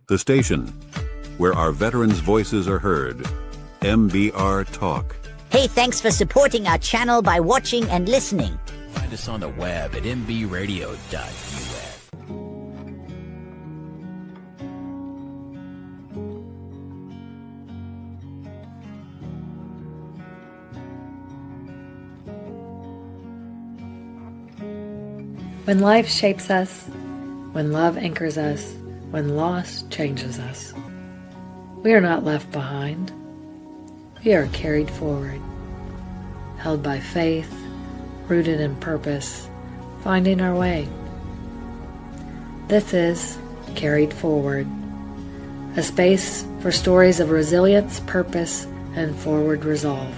The station where our veterans' voices are heard. MBR Talk. Hey, thanks for supporting our channel by watching and listening. Find us on the web at mbradio.us. When life shapes us, when love anchors us, when loss changes us, we are not left behind. We are carried forward, held by faith, rooted in purpose, finding our way. This is Carried Forward, a space for stories of resilience, purpose, and forward resolve.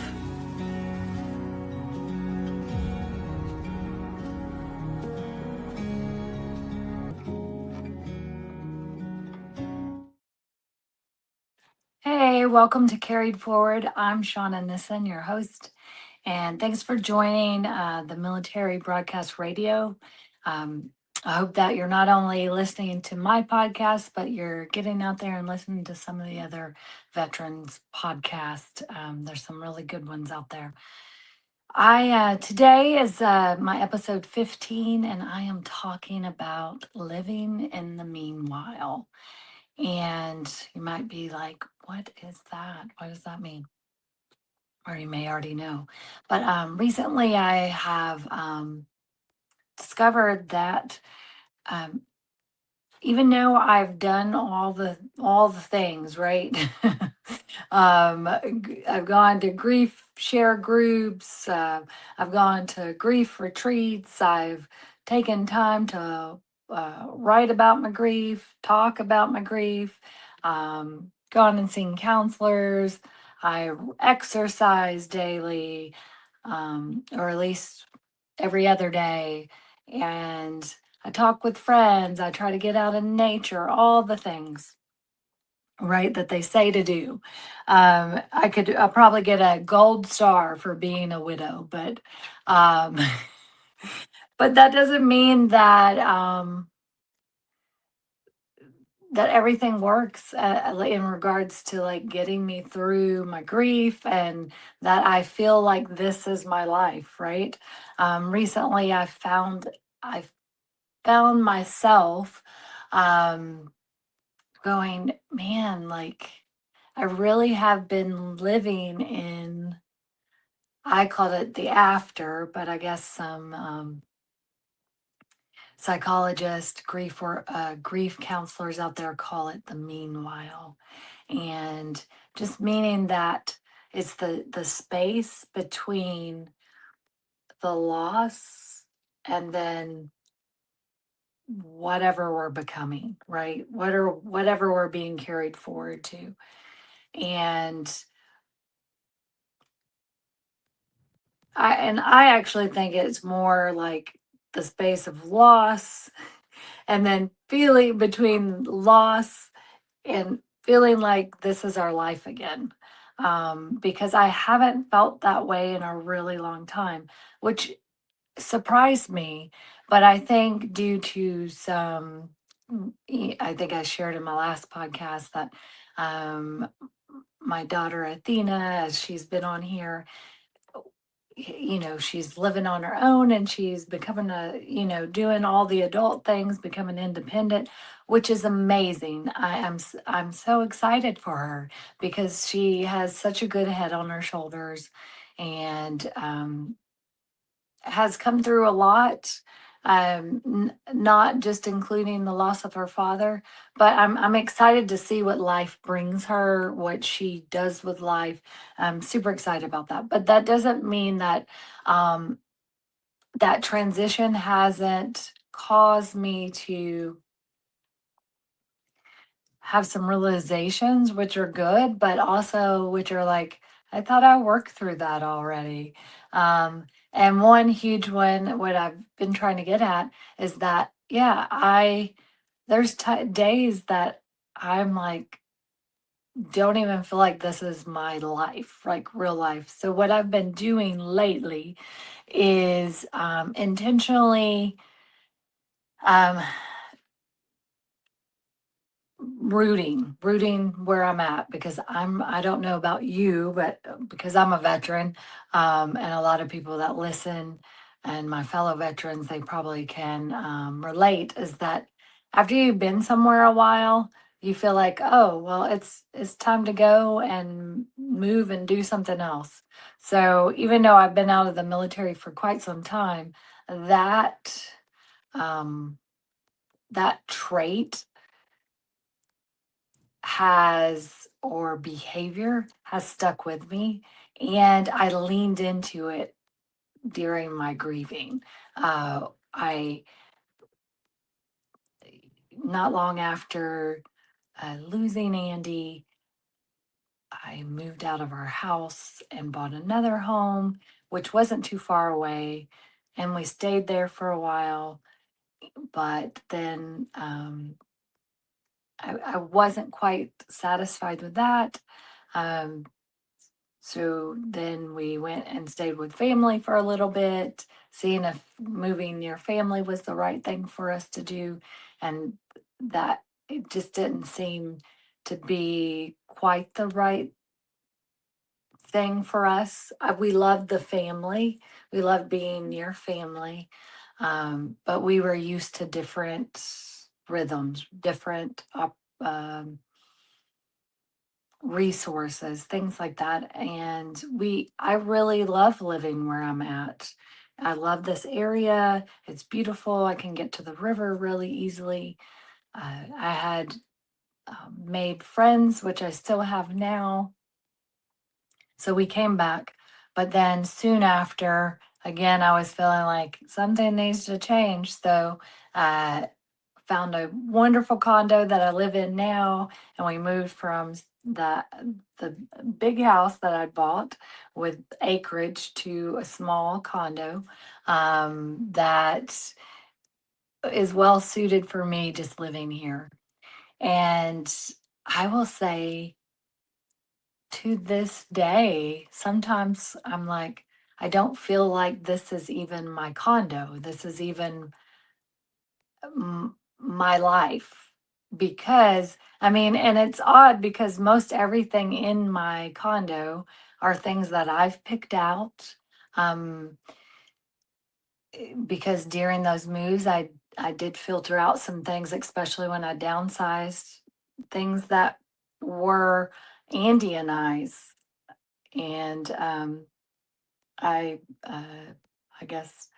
Hey, welcome to Carried Forward. I'm Shana, your host, and thanks for joining the Military Broadcast Radio. I hope that you're not only listening to my podcast, but you're getting out there and listening to some of the other veterans podcasts. There's some really good ones out there. I today is my episode 15, and I am talking about living in the meanwhile. And you might be like, what is that? What does that mean? Or you may already know. But recently I have discovered that um, even though I've done all the things, right? I've gone to grief share groups. I've gone to grief retreats. I've taken time to write about my grief, talk about my grief. Gone and seen counselors. I exercise daily, or at least every other day, and I talk with friends. I try to get out in nature, all the things, right, that they say to do. I'll probably get a gold star for being a widow, but um, but that doesn't mean that that everything works in regards to like getting me through my grief, and that I feel like this is my life, right? Recently, I found myself um, going, man, like I really have been living in, I called it the after, but I guess some psychologists, grief counselors out there call it the meanwhile. And just meaning that it's the space between the loss and then whatever we're becoming, right? Whatever we're being carried forward to. And I actually think it's more like the space of loss and then feeling between loss and feeling like this is our life again. Because I haven't felt that way in a really long time, which surprised me. But I think due to some, I think I shared in my last podcast that um, my daughter Athena, as she's been on here, she's living on her own and she's becoming doing all the adult things, becoming independent, which is amazing. I'm so excited for her because she has such a good head on her shoulders, and has come through a lot. Not just including the loss of her father, but I'm excited to see what life brings her, what she does with life. I'm super excited about that. But that doesn't mean that um, that transition hasn't caused me to have some realizations, which are good, but also which are like, I thought I worked through that already. And one huge one, what I've been trying to get at is that, yeah, there's days that I'm like, don't even feel like this is my life, like real life. So what I've been doing lately is intentionally um, rooting where I'm at, because I don't know about you, but because I'm a veteran, and a lot of people that listen and my fellow veterans, they probably can relate, is that after you've been somewhere a while, you feel like, oh, well, it's time to go and move and do something else. So even though I've been out of the military for quite some time, that um, that trait has or behavior has stuck with me, and I leaned into it during my grieving. I Not long after losing Andy, I moved out of our house and bought another home, which wasn't too far away, and we stayed there for a while. But then I wasn't quite satisfied with that. Um, So then we went and stayed with family for a little bit, seeing if moving near family was the right thing for us to do. And that it just didn't seem to be quite the right thing for us. We loved the family, we loved being near family, but we were used to different rhythms, different resources, things like that. And I really love living where I'm at. I love this area. It's beautiful. I can get to the river really easily. I had made friends, which I still have now. So we came back. But then soon after, again, I was feeling like something needs to change. So uh, found a wonderful condo that I live in now, and we moved from the big house that I bought with acreage to a small condo that is well suited for me just living here. And I will say, to this day, sometimes I'm like, I don't feel like this is even my condo. This is even my life, because I mean, and it's odd because most everything in my condo are things that I've picked out. Um, because during those moves, I did filter out some things, especially when I downsized things that were Andy and I's, and I I guess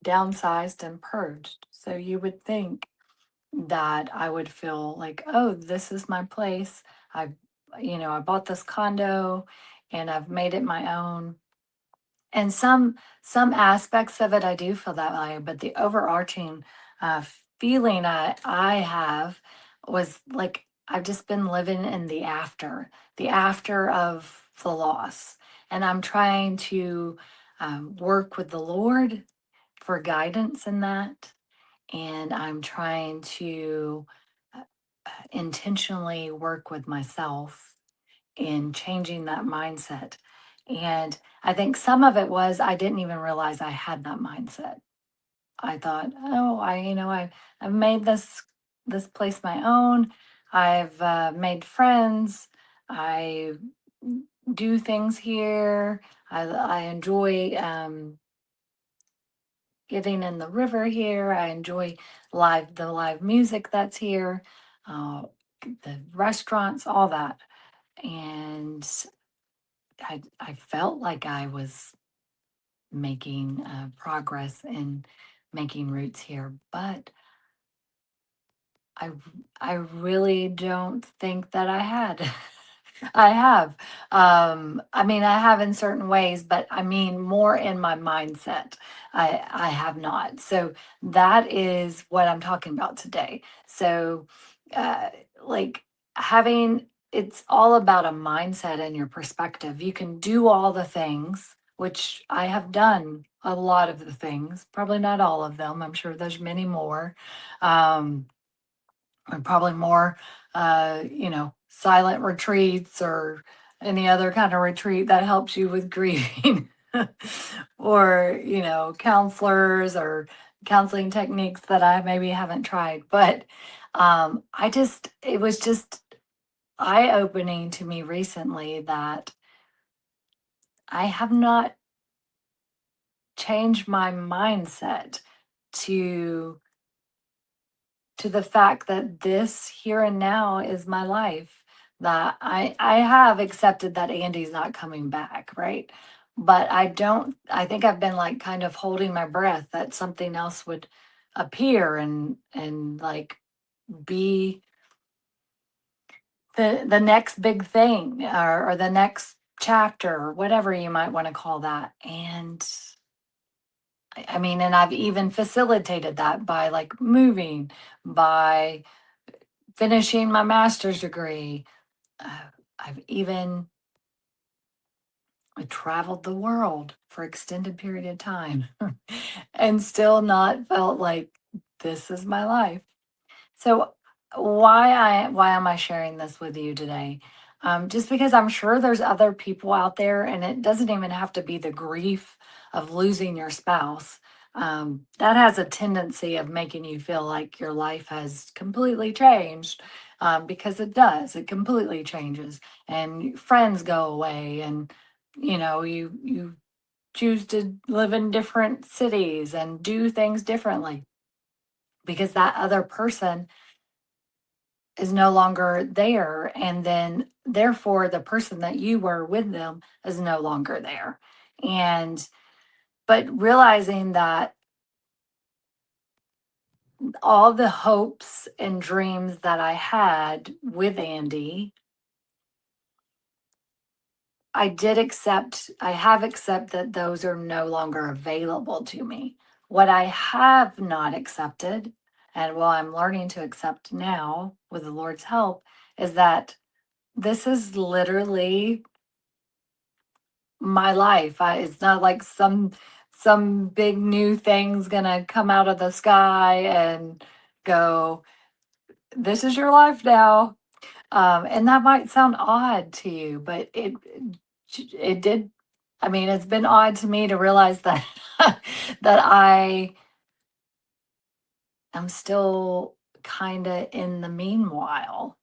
downsized and purged. So you would think that I would feel like, oh, this is my place. I bought this condo and I've made it my own. And some aspects of it, I do feel that way. But the overarching uh, feeling I have was like I've just been living in the after of the loss, and I'm trying to work with the Lord for guidance in that, and I'm trying to intentionally work with myself in changing that mindset. And I think some of it was I didn't even realize I had that mindset. I thought, oh, I've made this place my own. I've made friends. I do things here. I enjoy getting in the river here. I enjoy the live music that's here, uh, the restaurants, all that. And I felt like I was making progress in making roots here, but I I really don't think that I had. I have. I mean, I have in certain ways, but I mean more in my mindset. I have not. So that is what I'm talking about today. So, uh, like having it's all about a mindset and your perspective. You can do all the things, which I have done a lot of the things, probably not all of them. I'm sure there's many more. Um, and probably more silent retreats or any other kind of retreat that helps you with grieving or counselors or counseling techniques that I maybe haven't tried. But It was just eye opening to me recently that I have not changed my mindset to the fact that this here and now is my life, that I have accepted that Andy's not coming back, right? But I think I've been like kind of holding my breath that something else would appear and like be the next big thing, or the next chapter, or whatever you might want to call that. And I mean, and I've even facilitated that by like moving, by finishing my master's degree. I've even traveled the world for extended period of time and still not felt like this is my life. So why am I sharing this with you today? Just because I'm sure there's other people out there, and it doesn't even have to be the grief of losing your spouse. That has a tendency of making you feel like your life has completely changed, because it does. It completely changes, and friends go away, and you choose to live in different cities and do things differently because that other person is no longer there, and then therefore the person that you were with them is no longer there. And but realizing that all the hopes and dreams that I had with Andy, I have accepted those are no longer available to me. What I have not accepted, and what I'm learning to accept now with the Lord's help, is that this is literally my life. It's not like some big new thing's gonna come out of the sky and go, "This is your life now." And that might sound odd to you, but it did. I mean, it's been odd to me to realize that that I am still kind of in the meanwhile,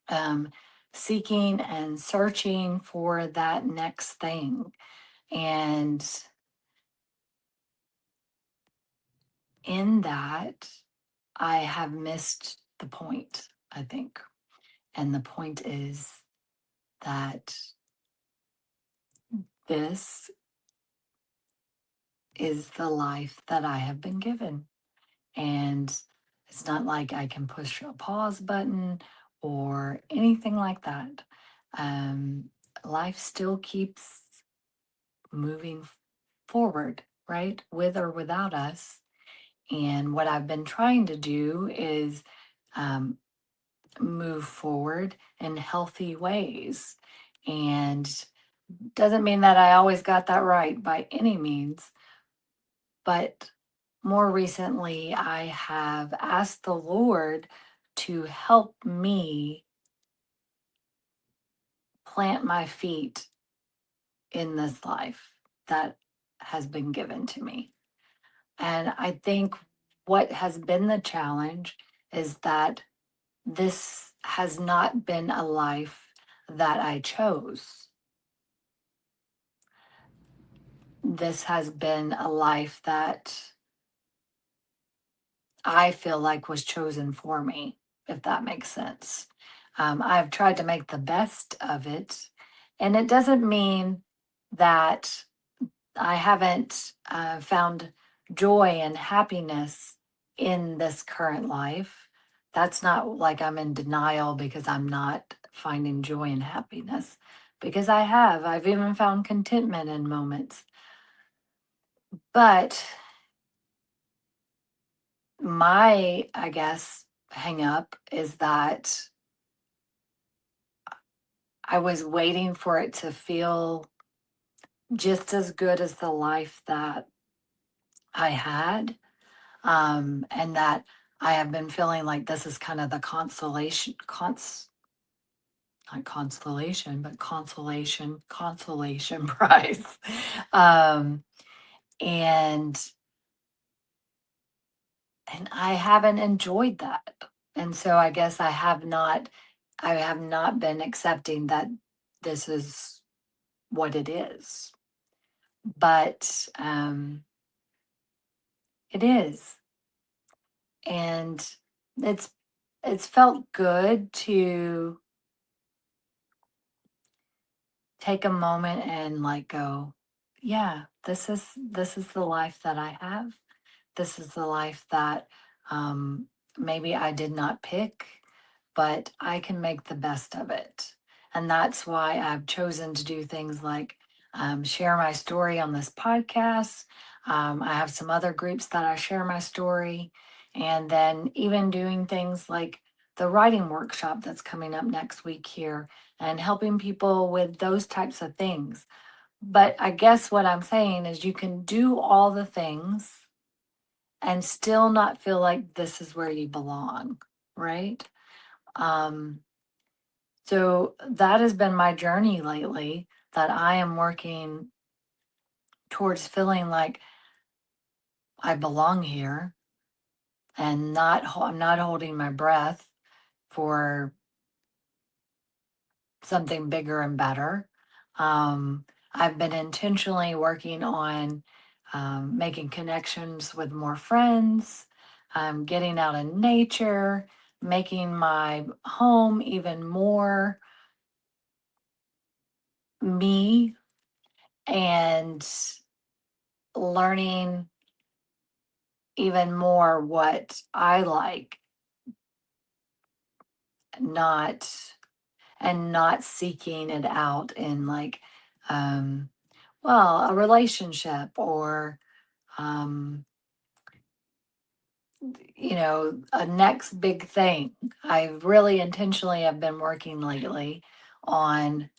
um, seeking and searching for that next thing. And in that, I have missed the point, I think. And the point is that this is the life that I have been given. And it's not like I can push a pause button or anything like that. Um, Life still keeps moving forward, right? With or without us. And what I've been trying to do is um, move forward in healthy ways. And doesn't mean that I always got that right by any means, but more recently, I have asked the Lord to help me plant my feet in this life that has been given to me. And I think what has been the challenge is that this has not been a life that I chose. This has been a life that I feel like was chosen for me, if that makes sense. I've tried to make the best of it. And it doesn't mean that I haven't found joy and happiness in this current life. That's not like I'm in denial because I'm not finding joy and happiness, because I have. I've even found contentment in moments. But my, I guess, hang up is that I was waiting for it to feel just as good as the life that I had. And that I have been feeling like this is kind of the not constellation, but consolation prize. Um, and and I haven't enjoyed that. And so I guess I have not been accepting that this is what it is. But it is. And it's it's felt good to take a moment and like go, yeah, this is the life that I have. This is the life that maybe I did not pick, but I can make the best of it. And that's why I've chosen to do things like share my story on this podcast. I have some other groups that I share my story. And then even doing things like the writing workshop that's coming up next week here and helping people with those types of things. But I guess what I'm saying is you can do all the things and still not feel like this is where you belong, right? Um, so that has been my journey lately, that I am working towards feeling like I belong here and I'm not holding my breath for something bigger and better. Um, I've been intentionally working on making connections with more friends, getting out in nature, making my home even more me, and learning even more what I like, not not seeking it out in like um a relationship or um a next big thing. I really intentionally have been working lately on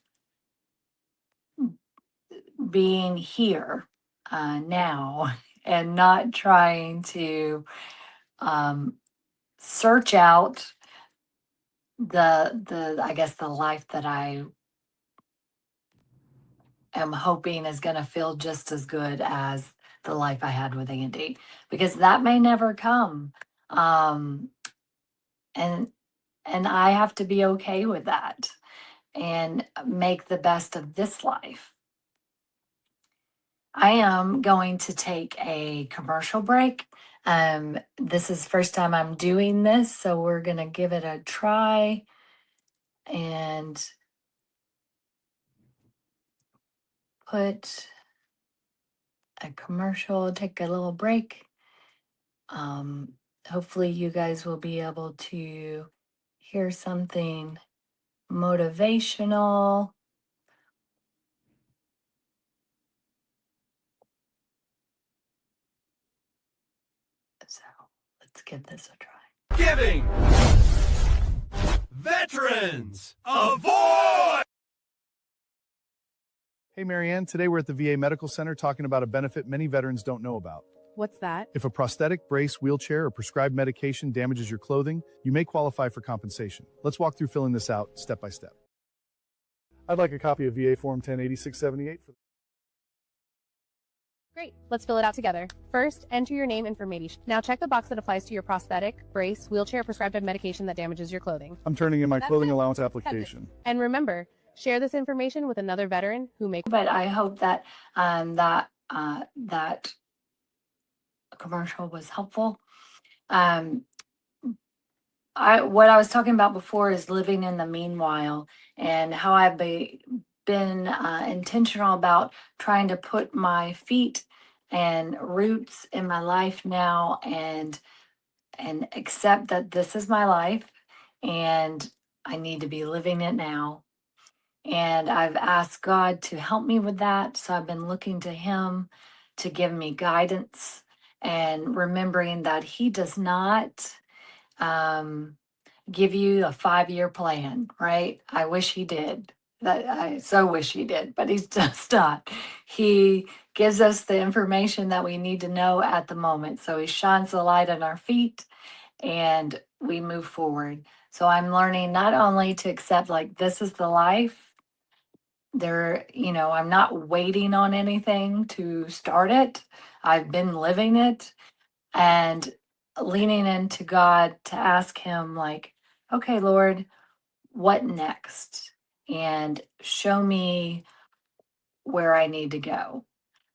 being here now and not trying to um search out the I guess the life that I am hoping is going to feel just as good as the life I had with Andy, because that may never come. Um, and I have to be okay with that and make the best of this life. I am going to take a commercial break. This is the first time I'm doing this, so we're going to give it a try and put a commercial, take a little break. Um, Hopefully, you guys will be able to hear something motivational. So let's give this a try. Giving veterans a voice. Hey, Marianne, today we're at the VA Medical Center talking about a benefit many veterans don't know about. What's that? If a prosthetic, brace, wheelchair, or prescribed medication damages your clothing, you may qualify for compensation. Let's walk through filling this out step by step. I'd like a copy of VA Form 108678. Great, let's fill it out together. First, enter your name information. Now check the box that applies to your prosthetic, brace, wheelchair, prescribed medication that damages your clothing. I'm turning in my That's clothing it. allowance That's it. application. And remember, share this information with another veteran who may. But I hope that that commercial was helpful. What I was talking about before is living in the meanwhile, and how I've been intentional about trying to put my feet and roots in my life now, and accept that this is my life and I need to be living it now. And I've asked God to help me with that. So I've been looking to Him to give me guidance and remembering that He does not um, give you a 5-year plan, right? I wish He did. That I so wish He did, but He's just not. He gives us the information that we need to know at the moment. So He shines the light on our feet and we move forward. So I'm learning not only to accept like this is the life, I'm not waiting on anything to start it. I've been living it, and leaning into God to ask Him, like, okay, Lord, what next? And show me where I need to go.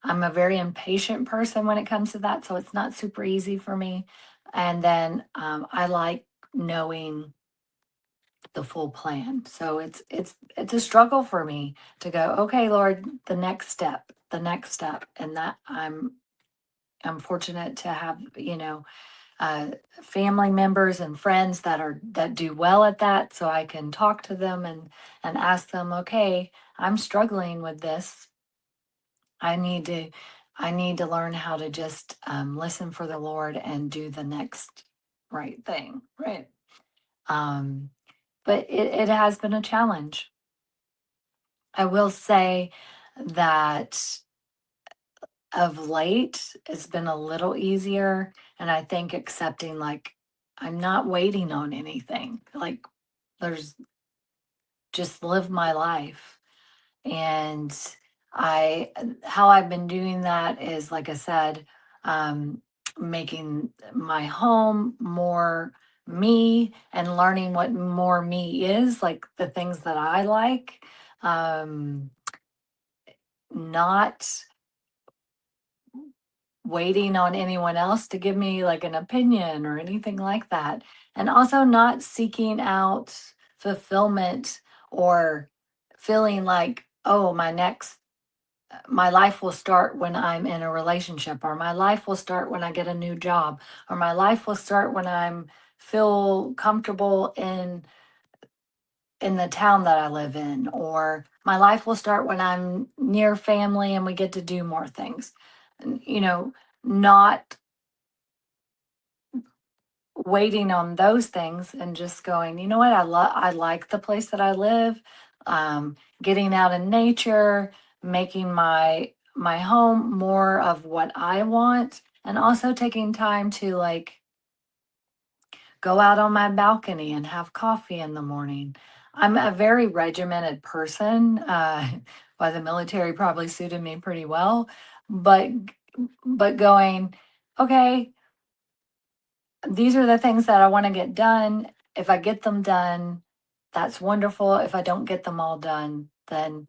I'm a very impatient person when it comes to that, so it's not super easy for me. And then I like knowing the full plan. So it's a struggle for me to go, okay, Lord, the next step, and that I'm fortunate to have, uh, family members and friends that do well at that, so I can talk to them and ask them, okay, I'm struggling with this. I need to I need to learn how to just listen for the Lord and do the next right thing, right? Um, but it has been a challenge. I will say that of late it's been a little easier, and I think accepting, like, I'm not waiting on anything. Like, there's just live my life. And how I've been doing that is, like I said, um, making my home more me and learning what more me is, like the things that I like. Um, Not waiting on anyone else to give me like an opinion or anything like that. And also not seeking out fulfillment or feeling like, oh, my life will start when I'm in a relationship, or my life will start when I get a new job, or my life will start when I'm feel comfortable in the town that I live in, or my life will start when I'm near family and we get to do more things. Not waiting on those things and just going, you know what, I like the place that I live. Getting out in nature, making my home more of what I want, and also taking time to, like, go out on my balcony and have coffee in the morning. I'm a very regimented person. Why the military probably suited me pretty well, but going, okay, these are the things that I want to get done. If I get them done, that's wonderful. If I don't get them all done, then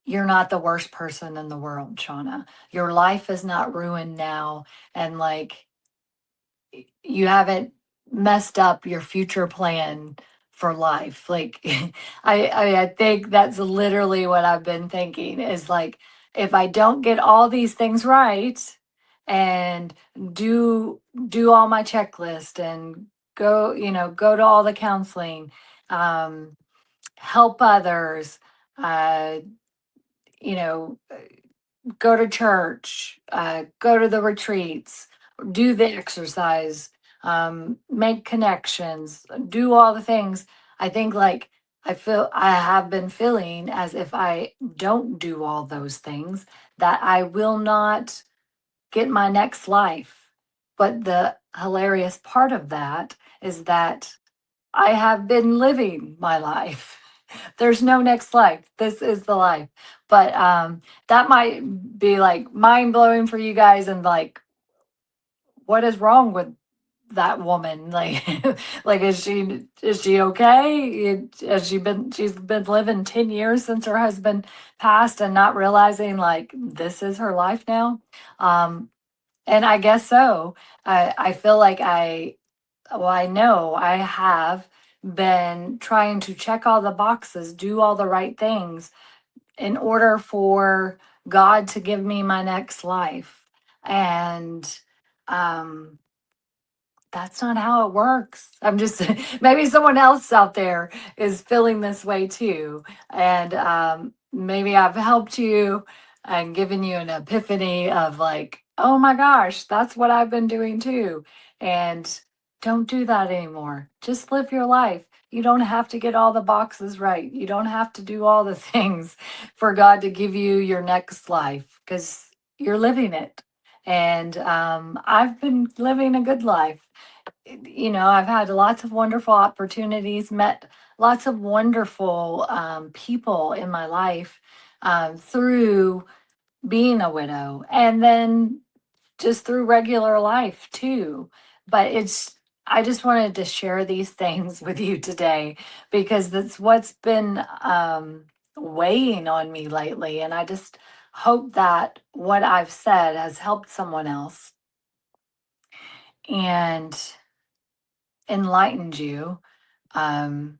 you're not the worst person in the world, Shauna. Your life is not ruined now. And, like, you haven't messed up your future plan for life. Like, I think that's literally what I've been thinking is, like, if I don't get all these things right and do all my checklist and go to all the counseling, um, help others, uh, you know, go to church, go to the retreats, do the exercise, make connections, do all the things. I think, like, I have been feeling as if I don't do all those things, that I will not get my next life. But the hilarious part of that is that I have been living my life. There's no next life. This is the life. But that might be like mind blowing for you guys, and like, what is wrong with that woman? Like, like, is she okay? She's been living 10 years since her husband passed and not realizing, like, this is her life now. And I guess so. I feel like I know I have been trying to check all the boxes, do all the right things in order for God to give me my next life. And um, that's not how it works. I'm just, maybe someone else out there is feeling this way too. And maybe I've helped you and given you an epiphany of, like, oh my gosh, that's what I've been doing too. And don't do that anymore. Just live your life. You don't have to get all the boxes right. You don't have to do all the things for God to give you your next life, because you're living it. And I've been living a good life. I've had lots of wonderful opportunities, met lots of wonderful people in my life through being a widow, and then just through regular life too. but I just wanted to share these things with you today because that's what's been weighing on me lately. And I just hope that what I've said has helped someone else and enlightened you. Um,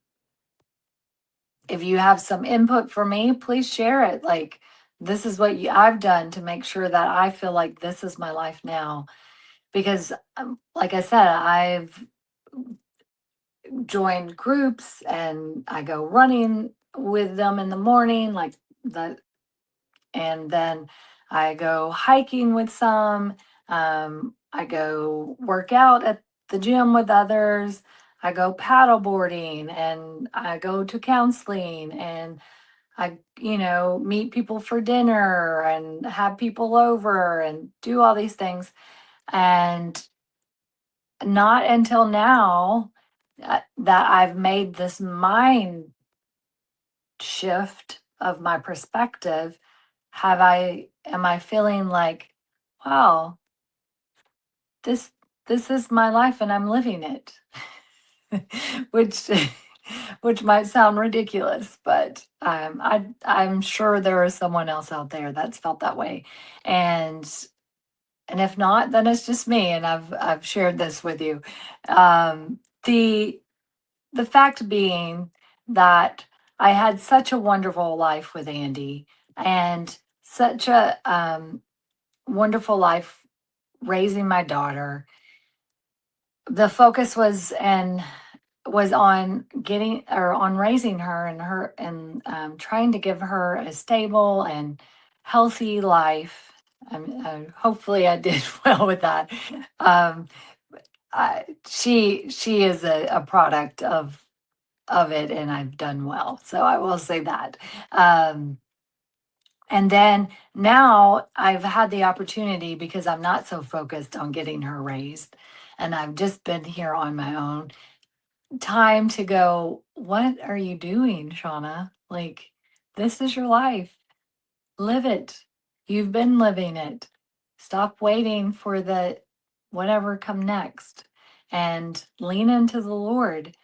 if you have some input for me, please share it. Like, this is what I've done to make sure that I feel like this is my life now. Because, like I said, I've joined groups and I go running with them in the morning, like the, and then I go hiking with some. I go work out at the gym with others. I go paddle boarding and I go to counseling and I, meet people for dinner and have people over and do all these things. And not until now that I've made this mind shift of my perspective am I feeling like, wow, this this is my life and I'm living it. which which might sound ridiculous, but I'm sure there is someone else out there that's felt that way. And if not, then it's just me, and I've shared this with you. The fact being that I had such a wonderful life with Andy and such a wonderful life raising my daughter. The focus was on getting or on raising her and trying to give her a stable and healthy life. Hopefully I did well with that. Um, she is a product of it, and I've done well. So I will say that. And then now I've had the opportunity because I'm not so focused on getting her raised, and I've just been here on my own time to go, what are you doing, Shauna? Like, this is your life. Live it. You've been living it. Stop waiting for the whatever come next and lean into the Lord.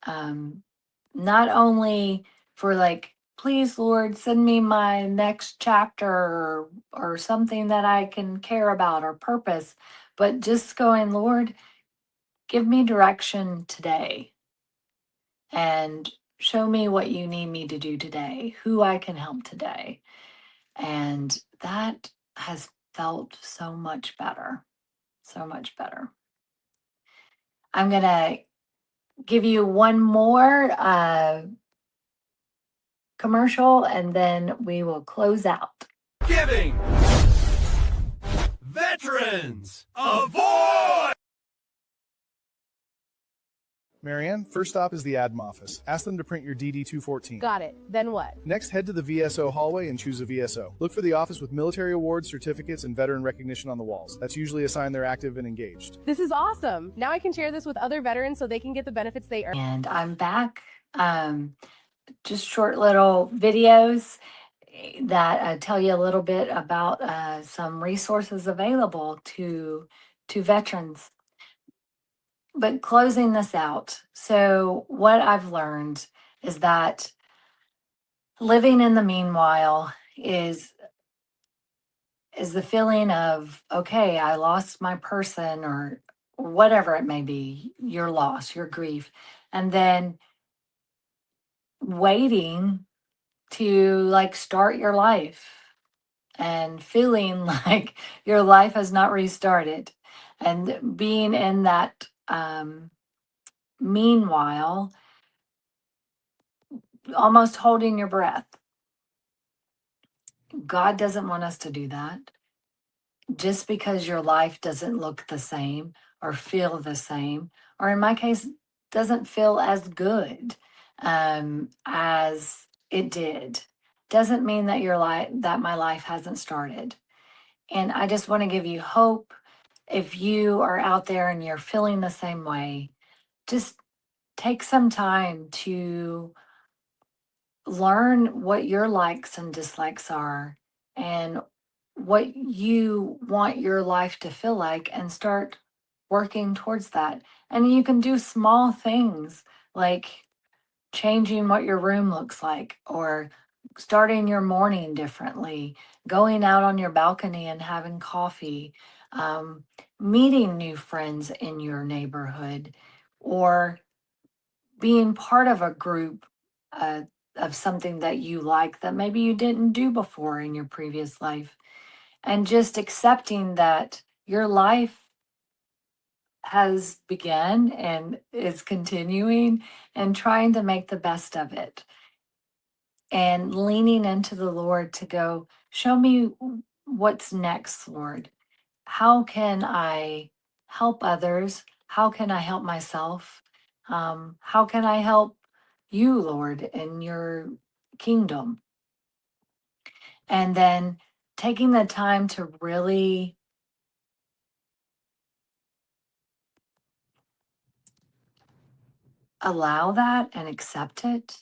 Um, Not only for like, please, Lord, send me my next chapter or something that I can care about or purpose, but just going, Lord, give me direction today and show me what you need me to do today, who I can help today. And that has felt so much better, so much better. I'm going to give you one more commercial and then we will close out. Giving veterans a voice. Marianne, first stop is the ADM office. Ask them to print your DD-214. Got it. Then what? Next, head to the VSO hallway and choose a VSO. Look for the office with military awards, certificates, and veteran recognition on the walls. That's usually a sign they're active and engaged. This is awesome. Now I can share this with other veterans so they can get the benefits they earn. And I'm back. Just short little videos that tell you a little bit about some resources available to veterans. But closing this out, so what I've learned is that living in the meanwhile is the feeling of, okay, I lost my person or whatever it may be, your loss, your grief, and then waiting to like start your life and feeling like your life has not restarted and being in that meanwhile, almost holding your breath. God doesn't want us to do that. Just because your life doesn't look the same or feel the same, or in my case, doesn't feel as good as it did, doesn't mean that my life hasn't started. And I just want to give you hope. If you are out there and you're feeling the same way, just take some time to learn what your likes and dislikes are and what you want your life to feel like and start working towards that. And you can do small things like changing what your room looks like, or starting your morning differently, going out on your balcony and having coffee, um, meeting new friends in your neighborhood, or being part of a group uh, of something that you like that maybe you didn't do before in your previous life. And just accepting that your life has begun and is continuing, and trying to make the best of it, and leaning into the Lord to go, show me what's next, Lord. How can I help others? How can I help myself? How can I help you, Lord, in your kingdom? And then taking the time to really allow that and accept it,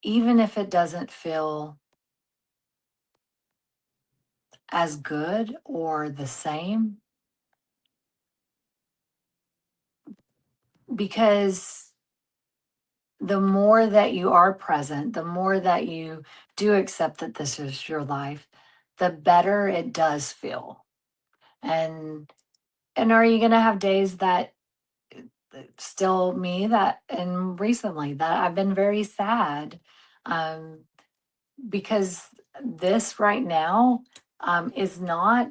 even if it doesn't feel as good or the same, because the more that you are present, the more that you do accept that this is your life, the better it does feel. And are you going to have days that still me that, and recently that I've been very sad, um, because this right now is not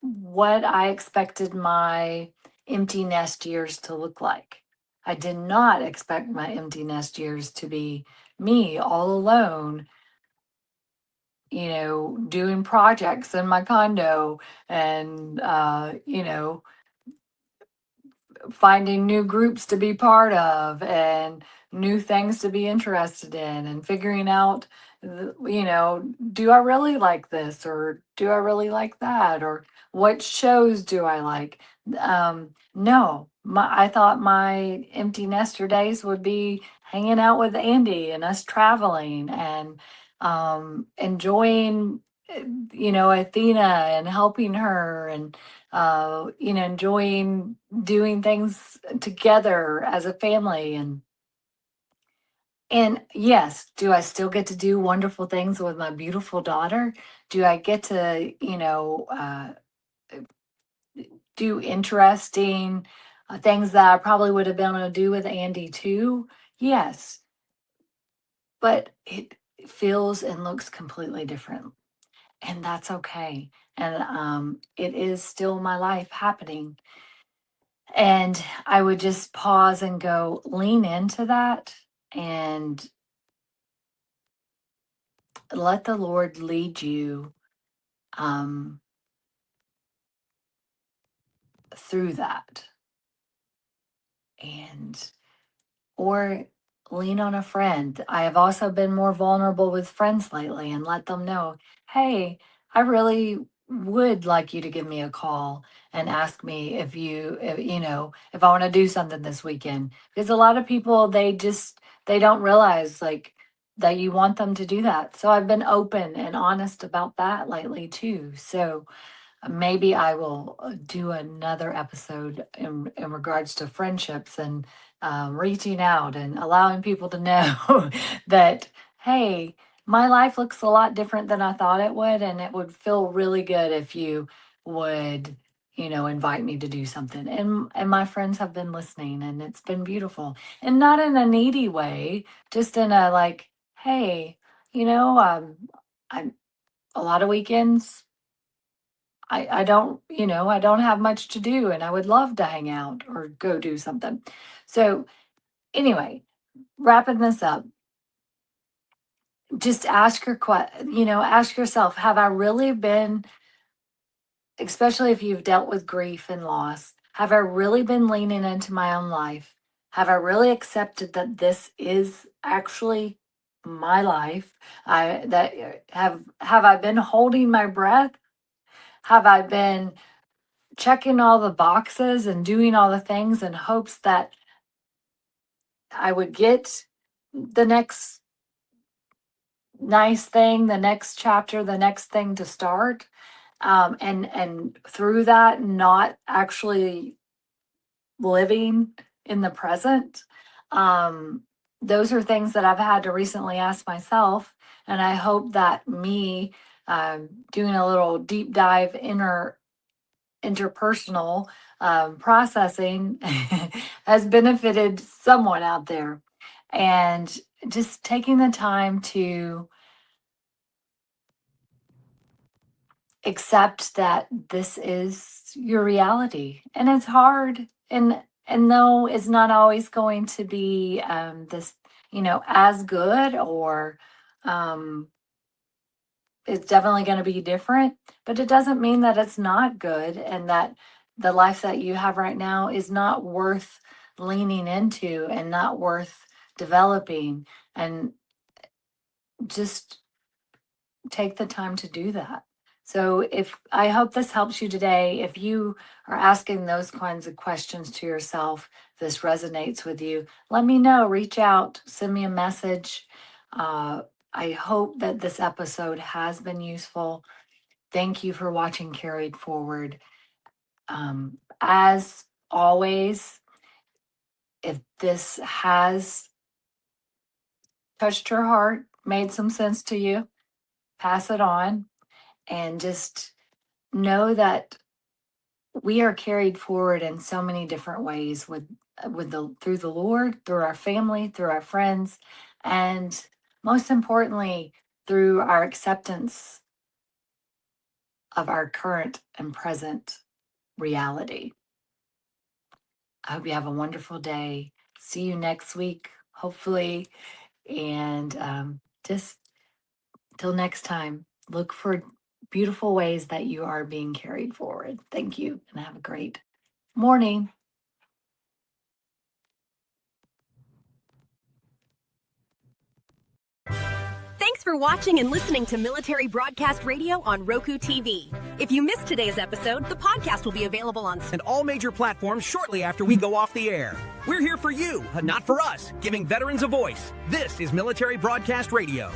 what I expected my empty nest years to look like. I did not expect my empty nest years to be me all alone, doing projects in my condo, and, finding new groups to be part of, and new things to be interested in, and figuring out, do I really like this, or do I really like that, or what shows do I like? No, I thought my empty nester days would be hanging out with Andy and us traveling, and enjoying, Athena, and helping her, and enjoying doing things together as a family. And yes, do I still get to do wonderful things with my beautiful daughter? Do I get to, do interesting things that I probably would have been able to do with Andy too? Yes, but it feels and looks completely different, and that's okay. And it is still my life happening. And I would just pause and go, lean into that, and let the Lord lead you um, through that. And, or lean on a friend. I have also been more vulnerable with friends lately, and let them know, hey, I really would like you to give me a call and ask me if I want to do something this weekend. Because a lot of people, they don't realize, like, that you want them to do that. So I've been open and honest about that lately too. So maybe I will do another episode in regards to friendships, and reaching out and allowing people to know that, hey, my life looks a lot different than I thought it would. And it would feel really good if you would, invite me to do something. And my friends have been listening, and it's been beautiful. And not in a needy way, just in a like, hey, I, a lot of weekends I don't, I don't have much to do, and I would love to hang out or go do something. So anyway, wrapping this up, just ask yourself, have I really been, especially if you've dealt with grief and loss, have I really been leaning into my own life? Have I really accepted that this is actually my life? Have I been holding my breath? Have I been checking all the boxes and doing all the things in hopes that I would get the next nice thing, the next chapter, the next thing to start? And through that, not actually living in the present. Those are things that I've had to recently ask myself. And I hope that me doing a little deep dive interpersonal processing has benefited someone out there. And just taking the time to accept that this is your reality, and it's hard, and no, it's not always going to be this, as good, or um it's definitely going to be different, but it doesn't mean that it's not good, and that the life that you have right now is not worth leaning into and not worth developing. And just take the time to do that. So, if I hope this helps you today, if you are asking those kinds of questions to yourself, this resonates with you, let me know. Reach out, send me a message. I hope that this episode has been useful. Thank you for watching Carried Forward. As always, if this has touched your heart, made some sense to you, pass it on, and just know that we are carried forward in so many different ways, with the through the Lord, through our family, through our friends, and most importantly, through our acceptance of our current and present reality. I hope you have a wonderful day. See you next week, hopefully. And just till next time, look for beautiful ways that you are being carried forward. Thank you, and have a great morning. Thanks for watching and listening to Military Broadcast Radio on Roku TV. If you missed today's episode, the podcast will be available on and all major platforms shortly after we go off the air. We're here for you, not for us, giving veterans a voice. This is Military Broadcast Radio.